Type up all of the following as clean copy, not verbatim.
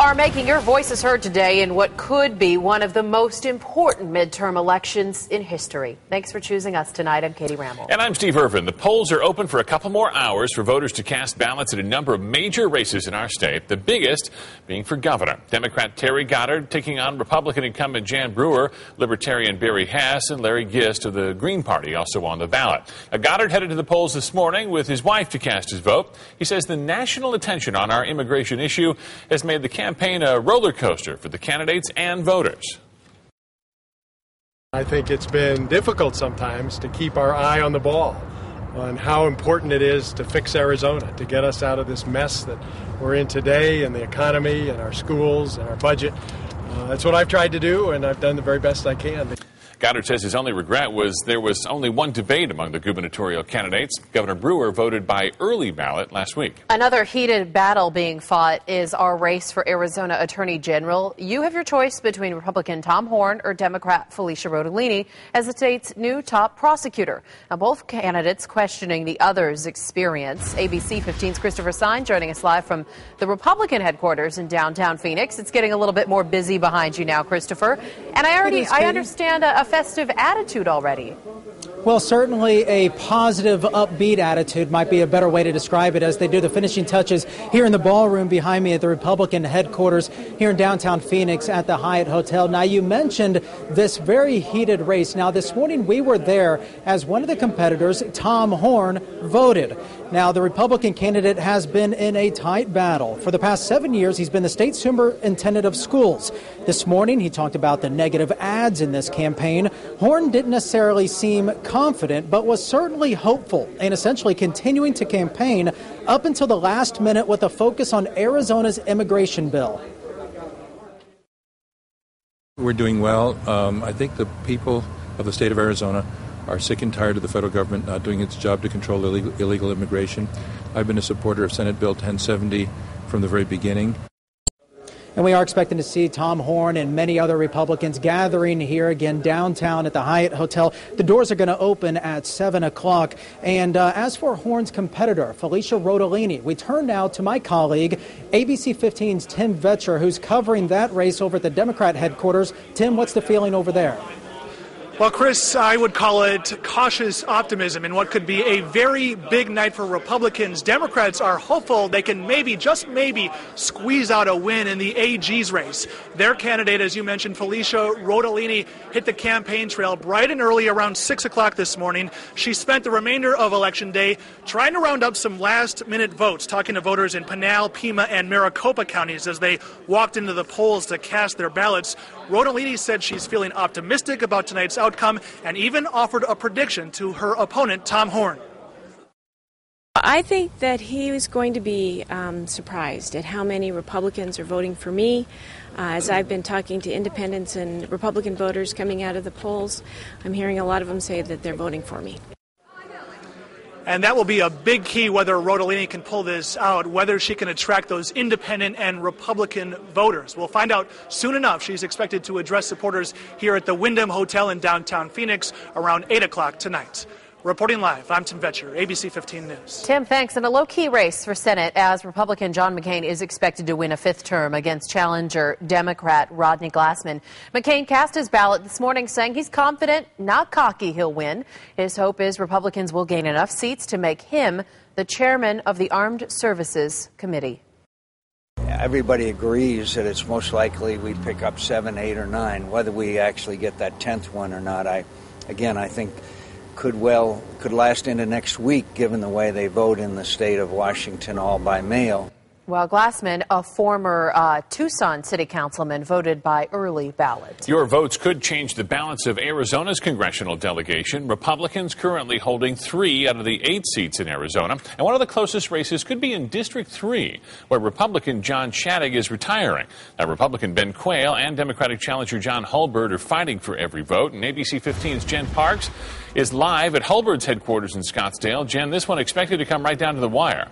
are making your voices heard today in what could be one of the most important midterm elections in history. Thanks for choosing us tonight. I'm Katie Ramble. And I'm Steve Irvin. The polls are open for a couple more hours for voters to cast ballots in a number of major races in our state, the biggest being for governor. Democrat Terry Goddard taking on Republican incumbent Jan Brewer, Libertarian Barry Hess, and Larry Gist of the Green Party also on the ballot. Goddard headed to the polls this morning with his wife to cast his vote. He says the national attention on our immigration issue has made the campaign a roller coaster for the candidates and voters. I think it's been difficult sometimes to keep our eye on the ball on how important it is to fix Arizona, to get us out of this mess that we're in today and the economy and our schools and our budget. That's what I've tried to do, and I've done the very best I can. Goddard says his only regret was there was only one debate among the gubernatorial candidates. Governor Brewer voted by early ballot last week. Another heated battle being fought is our race for Arizona Attorney General. You have your choice between Republican Tom Horn or Democrat Felicia Rodolini as the state's new top prosecutor. Now, both candidates questioning the other's experience. ABC 15's Christopher Stein joining us live from the Republican headquarters in downtown Phoenix. It's getting a little bit more busy behind you now, Christopher. And I understand a festive attitude already. Well, certainly a positive, upbeat attitude might be a better way to describe it as they do the finishing touches here in the ballroom behind me at the Republican headquarters here in downtown Phoenix at the Hyatt Hotel. Now, you mentioned this very heated race. Now, this morning we were there as one of the competitors, Tom Horn, voted. Now, the Republican candidate has been in a tight battle. For the past 7 years, he's been the state superintendent of schools. This morning, he talked about the negative ads in this campaign. Horn didn't necessarily seem confident, but was certainly hopeful and essentially continuing to campaign up until the last minute with a focus on Arizona's immigration bill. We're doing well. I think the people of the state of Arizona are sick and tired of the federal government not doing its job to control illegal immigration. I've been a supporter of Senate Bill 1070 from the very beginning. And we are expecting to see Tom Horn and many other Republicans gathering here again downtown at the Hyatt Hotel. The doors are going to open at 7 o'clock. And as for Horn's competitor, Felicia Rodolini, we turn now to my colleague, ABC 15's Tim Vetcher, who's covering that race over at the Democrat headquarters. Tim, what's the feeling over there? Well, Chris, I would call it cautious optimism in what could be a very big night for Republicans. Democrats are hopeful they can maybe, just maybe, squeeze out a win in the AG's race. Their candidate, as you mentioned, Felicia Rodolini, hit the campaign trail bright and early around 6 o'clock this morning. She spent the remainder of Election Day trying to round up some last-minute votes, talking to voters in Pinal, Pima, and Maricopa counties as they walked into the polls to cast their ballots. Rodolini said she's feeling optimistic about tonight's outcome and even offered a prediction to her opponent, Tom Horn. I think that he was going to be surprised at how many Republicans are voting for me. As I've been talking to independents and Republican voters coming out of the polls, I'm hearing a lot of them say that they're voting for me. And that will be a big key whether Rodolini can pull this out, whether she can attract those independent and Republican voters. We'll find out soon enough. She's expected to address supporters here at the Wyndham Hotel in downtown Phoenix around 8 o'clock tonight. Reporting live, I'm Tim Vetcher, ABC 15 News. Tim, thanks. And a low-key race for Senate as Republican John McCain is expected to win a fifth term against challenger Democrat Rodney Glassman. McCain cast his ballot this morning saying he's confident, not cocky, he'll win. His hope is Republicans will gain enough seats to make him the chairman of the Armed Services Committee. Everybody agrees that it's most likely we pick up 7, 8, or 9. Whether we actually get that 10th one or not, I think could last into next week, given the way they vote in the state of Washington all by mail. Well, Glassman, a former Tucson city councilman, voted by early ballot. Your votes could change the balance of Arizona's congressional delegation. Republicans currently holding 3 out of the 8 seats in Arizona. And one of the closest races could be in District 3, where Republican John Shadegg is retiring. Now, Republican Ben Quayle and Democratic challenger John Hulbert are fighting for every vote. And ABC 15's Jen Parks is live at Hulbert's headquarters in Scottsdale. Jen, this one expected to come right down to the wire.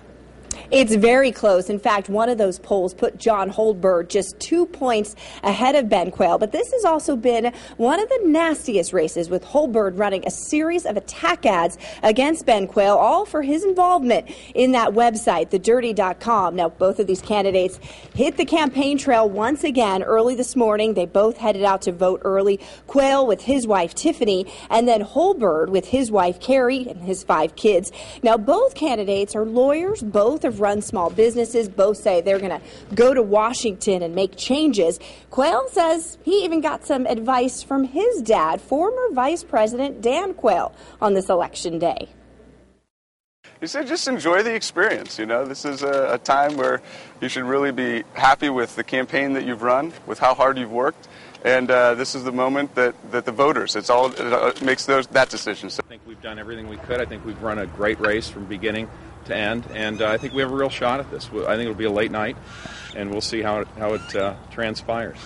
It's very close. In fact, one of those polls put John Holdberg just 2 points ahead of Ben Quayle. But this has also been one of the nastiest races, with Holdberg running a series of attack ads against Ben Quayle, all for his involvement in that website, thedirty.com. Now, both of these candidates hit the campaign trail once again early this morning. They both headed out to vote early. Quayle with his wife, Tiffany, and then Holdberg with his wife, Carrie, and his 5 kids. Now, both candidates are lawyers. Both have run small businesses. Both say they're going to go to Washington and make changes. Quayle says he even got some advice from his dad, former Vice President Dan Quayle, on this election day. He said, just enjoy the experience. You know, this is a time where you should really be happy with the campaign that you've run, with how hard you've worked. And this is the moment that the voters, it makes that decision. So I think we've done everything we could. I think we've run a great race from beginning to end, and I think we have a real shot at this. I think it'll be a late night, and we'll see how it transpires.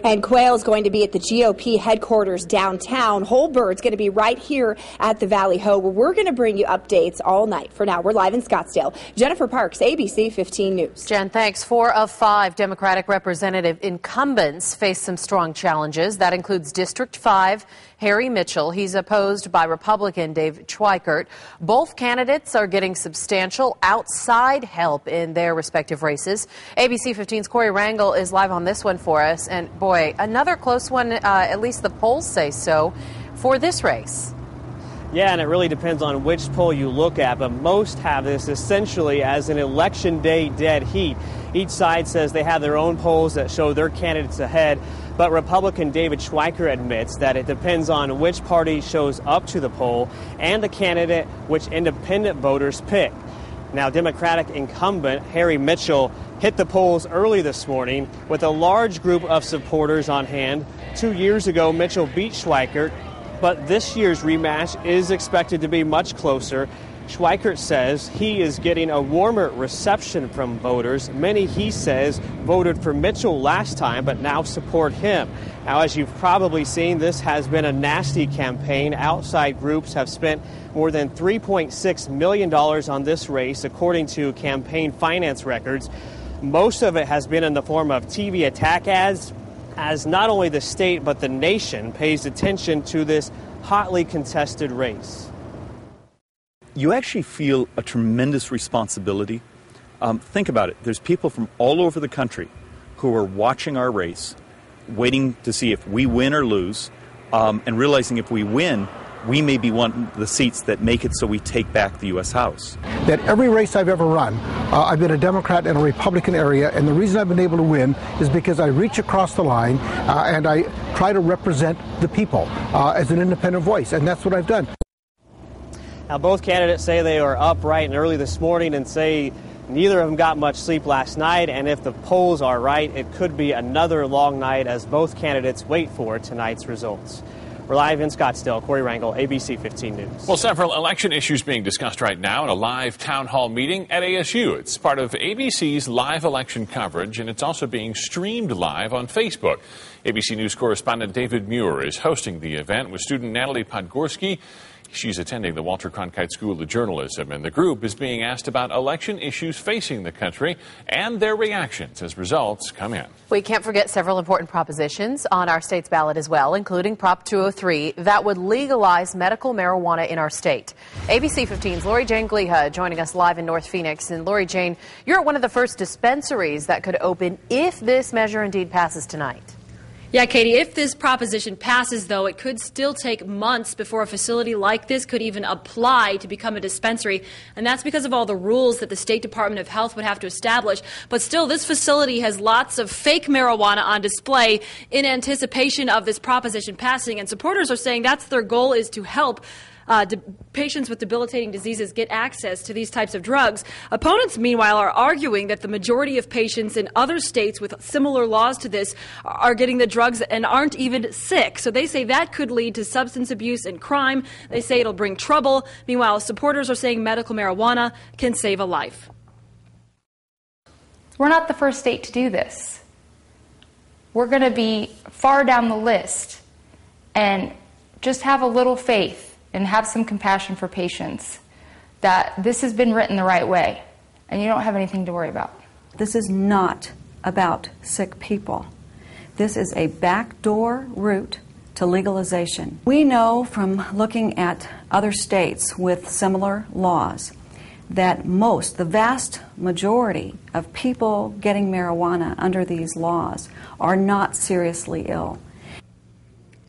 And Quayle's going to be at the GOP headquarters downtown. Holdberg's going to be right here at the Valley Ho, where we're going to bring you updates all night. For now, we're live in Scottsdale. Jennifer Parks, ABC 15 News. Jen, thanks. 4 of 5 Democratic representative incumbents face some strong challenges. That includes District 5, Harry Mitchell. He's opposed by Republican Dave Schweikert. Both candidates are getting substantial outside help in their respective races. ABC 15's Corey Rangel is live on this one for us. And boy, another close one, at least the polls say so, for this race. Yeah, and it really depends on which poll you look at, but most have this essentially as an election day dead heat. Each side says they have their own polls that show their candidates ahead, but Republican David Schweikert admits that it depends on which party shows up to the poll and the candidate which independent voters pick. Now, Democratic incumbent Harry Mitchell hit the polls early this morning with a large group of supporters on hand. 2 years ago, Mitchell beat Schweikert, but this year's rematch is expected to be much closer. Schweikert says he is getting a warmer reception from voters. Many, he says, voted for Mitchell last time, but now support him. Now, as you've probably seen, this has been a nasty campaign. Outside groups have spent more than $3.6 million on this race, according to campaign finance records. Most of it has been in the form of TV attack ads, as not only the state but the nation pays attention to this hotly contested race. You actually feel a tremendous responsibility. Think about it. There's people from all over the country who are watching our race, waiting to see if we win or lose, and realizing if we win, we may be one of the seats that make it so we take back the U.S. House. That every race I've ever run, I've been a Democrat in a Republican area, and the reason I've been able to win is because I reach across the line and I try to represent the people as an independent voice, and that's what I've done. Now, both candidates say they are up bright and early this morning and say neither of them got much sleep last night, and if the polls are right, it could be another long night as both candidates wait for tonight's results. We're live in Scottsdale. Corey Rangel, ABC 15 News. Well, several election issues being discussed right now in a live town hall meeting at ASU. It's part of ABC's live election coverage, and it's also being streamed live on Facebook. ABC News correspondent David Muir is hosting the event with student Natalie Podgorski. She's attending the Walter Cronkite School of Journalism, and the group is being asked about election issues facing the country and their reactions as results come in. We can't forget several important propositions on our state's ballot as well, including Prop 203 that would legalize medical marijuana in our state. ABC 15's Lori Jane Gliha joining us live in North Phoenix. And Lori Jane, you're at one of the first dispensaries that could open if this measure indeed passes tonight. Yeah, Katie, if this proposition passes, though, it could still take months before a facility like this could even apply to become a dispensary. And that's because of all the rules that the State Department of Health would have to establish. But still, this facility has lots of fake marijuana on display in anticipation of this proposition passing. And supporters are saying that's their goal, is to help patients with debilitating diseases get access to these types of drugs. Opponents, meanwhile, are arguing that the majority of patients in other states with similar laws to this are getting the drugs and aren't even sick. So they say that could lead to substance abuse and crime. They say it'll bring trouble. Meanwhile, supporters are saying medical marijuana can save a life. We're not the first state to do this. We're going to be far down the list, and just have a little faith and have some compassion for patients that this has been written the right way. and you don't have anything to worry about. This is not about sick people. This is a backdoor route to legalization. We know from looking at other states with similar laws that the vast majority of people getting marijuana under these laws are not seriously ill.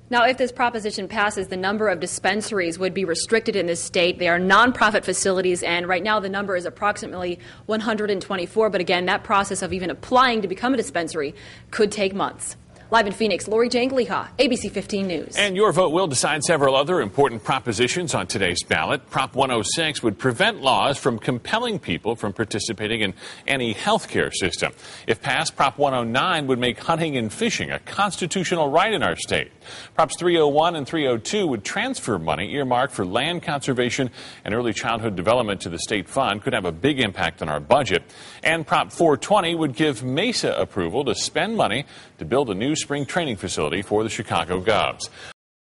Now, if this proposition passes, the number of dispensaries would be restricted in this state. They are nonprofit facilities, and right now the number is approximately 124. But again, that process of even applying to become a dispensary could take months. Live in Phoenix, Lori Jangliha, ABC 15 News. And your vote will decide several other important propositions on today's ballot. Prop 106 would prevent laws from compelling people from participating in any health care system. If passed, Prop 109 would make hunting and fishing a constitutional right in our state. Props 301 and 302 would transfer money earmarked for land conservation and early childhood development to the state fund. Could have a big impact on our budget. And Prop 420 would give Mesa approval to spend money to build a new spring training facility for the Chicago Cubs.